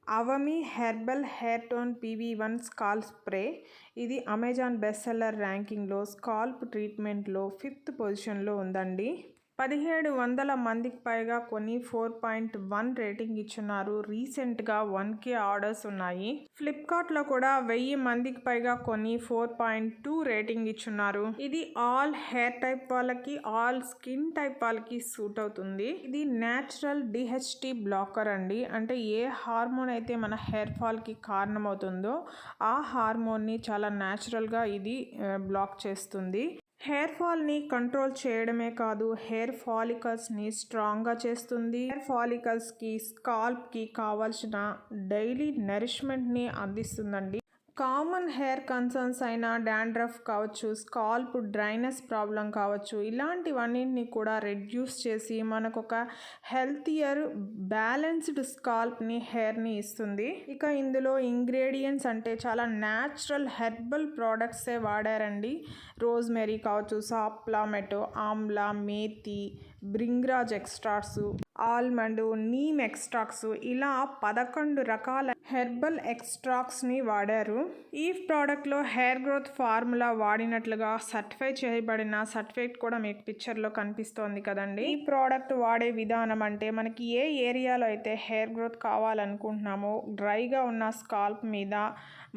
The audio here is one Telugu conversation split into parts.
అవమీ herbal hair tone PV1 scalp spray. ఇది అమెజాన్ బెస్ట్ సెల్లర్ ర్యాంకింగ్లో స్కాల్ప్ ట్రీట్మెంట్లో 5th పొజిషన్లో ఉందండి. 1700 మందికి పైగా కొని 4.1 రేటింగ్ ఇచ్చున్నారు. రీసెంట్గా 1K ఆర్డర్స్ ఉన్నాయి. ఫ్లిప్కార్ట్లో కూడా 1000 మందికి పైగా కొని 4.2 రేటింగ్ ఇచ్చున్నారు. ఇది ఆల్ హెయిర్ టైప్ వాళ్ళకి, ఆల్ స్కిన్ టైప్ వాళ్ళకి సూట్ అవుతుంది. ఇది న్యాచురల్ DHT బ్లాకర్ అండి. అంటే ఏ హార్మోన్ అయితే మన హెయిర్ ఫాల్కి కారణమవుతుందో ఆ హార్మోన్ని చాలా న్యాచురల్గా ఇది బ్లాక్ చేస్తుంది. హెయిర్ ఫాల్ని కంట్రోల్ చేయడమే కాదు, హెయిర్ ఫాలికల్స్ని స్ట్రాంగ్గా చేస్తుంది. హెయిర్ ఫాలికల్స్కి, స్కాల్ప్కి కావాల్సిన డైలీ నరిష్మెంట్ని అందిస్తుందండి. కామన్ హెయిర్ కన్సర్న్స్ అయిన డాండ్రఫ్ కావచ్చు, స్కాల్ప్ డ్రైనెస్ ప్రాబ్లం కావచ్చు, ఇలాంటివన్నింటినీ కూడా రెడ్యూస్ చేసి మనకు ఒక హెల్తియర్ బ్యాలెన్స్డ్ స్కాల్ప్ని, హెయిర్ని ఇస్తుంది. ఇక ఇందులో ఇంగ్రీడియంట్స్ అంటే చాలా న్యాచురల్ హెర్బల్ ప్రోడక్ట్సే వాడారండి. రోజ్మెరీ కావచ్చు, సాప్లామెటో, amla, methi, bhringraj extracts, almond, neem extracts, ఇలా 11 రకాల హెర్బల్ ఎక్స్ట్రాక్ట్స్ని వాడారు. ఈ ప్రోడక్ట్లో హెయిర్ గ్రోత్ ఫార్ములా వాడినట్లుగా సర్టిఫై చేయబడిన సర్టిఫికేట్ కూడా మీకు పిక్చర్లో కనిపిస్తోంది కదండి. ఈ ప్రోడక్ట్ వాడే విధానం అంటే మనకి ఏ ఏరియాలో అయితే హెయిర్ గ్రోత్ కావాలనుకుంటున్నామో డ్రైగా ఉన్న స్కాల్ప్ మీద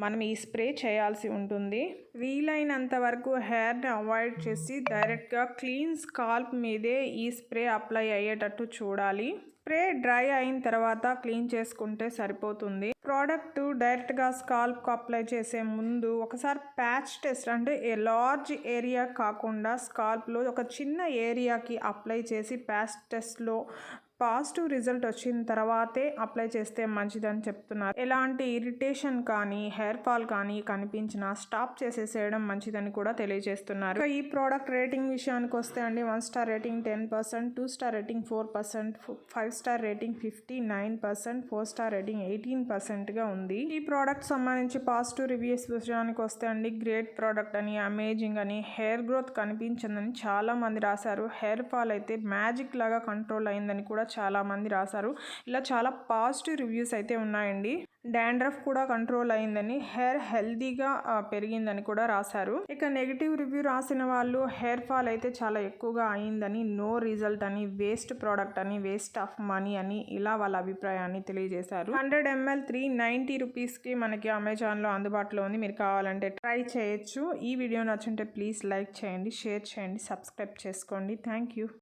మనం ఈ స్ప్రే చేయాల్సి ఉంటుంది. వీలైనంత వరకు హెయిర్ని అవాయిడ్ చేసి డైరెక్ట్గా క్లీన్ స్కాల్ప్ మీదే ఈ స్ప్రే అప్లై అయ్యేటట్టు చూడాలి. స్ప్రే డ్రై అయిన తర్వాత క్లీన్ చేసుకుంటే సరిపోతుంది. ప్రోడక్ట్ డైరెక్ట్గా స్కాల్ప్కి అప్లై చేసే ముందు ఒకసారి ప్యాచ్ టెస్ట్, అంటే లార్జ్ ఏరియా కాకుండా స్కాల్ప్లో ఒక చిన్న ఏరియాకి అప్లై చేసి ప్యాచ్ టెస్ట్లో పాజిటివ్ రిజల్ట్ వచ్చిన తర్వాతే అప్లై చేస్తే మంచిదని చెప్తున్నారు. ఎలాంటి ఇరిటేషన్ కానీ, హెయిర్ ఫాల్ కానీ కనిపించినా స్టాప్ చేసేసేయడం మంచిదని కూడా తెలియజేస్తున్నారు. ఈ ప్రోడక్ట్ రేటింగ్ విషయానికి వస్తే అండి, 1 star rating 10%, 2 star rating 4%, 5 star rating 59%, 4 star rating 18%గా ఉంది. ఈ ప్రోడక్ట్ సంబంధించి పాజిటివ్ రివ్యూస్ విషయానికి వస్తే అండి, గ్రేట్ ప్రోడక్ట్ అని, అమేజింగ్ అని, హెయిర్ గ్రోత్ కనిపించిందని చాలా మంది రాశారు. హెయిర్ ఫాల్ అయితే మ్యాజిక్ లాగా కంట్రోల్ అయిందని కూడా చాలా మంది రాశారు. ఇలా చాలా పాజిటివ్ రివ్యూస్ అయితే ఉన్నాయండి. డాండ్రఫ్ కూడా కంట్రోల్ అయిందని, హెయిర్ హెల్దీగా పెరిగిందని కూడా రాశారు. ఇక నెగిటివ్ రివ్యూ రాసిన వాళ్ళు హెయిర్ ఫాల్ అయితే చాలా ఎక్కువగా అయిందని, నో రిజల్ట్ అని, వేస్ట్ ప్రోడక్ట్ అని, వేస్ట్ ఆఫ్ మనీ అని ఇలా వాళ్ళ అభిప్రాయాన్ని తెలియజేశారు. 100 ml 390 రూపీస్కి మనకి అమెజాన్లో అందుబాటులో ఉంది. మీరు కావాలంటే ట్రై చేయొచ్చు. ఈ వీడియో నచ్చుంటే ప్లీజ్ లైక్ చేయండి, షేర్ చేయండి, సబ్స్క్రైబ్ చేసుకోండి. Thank you.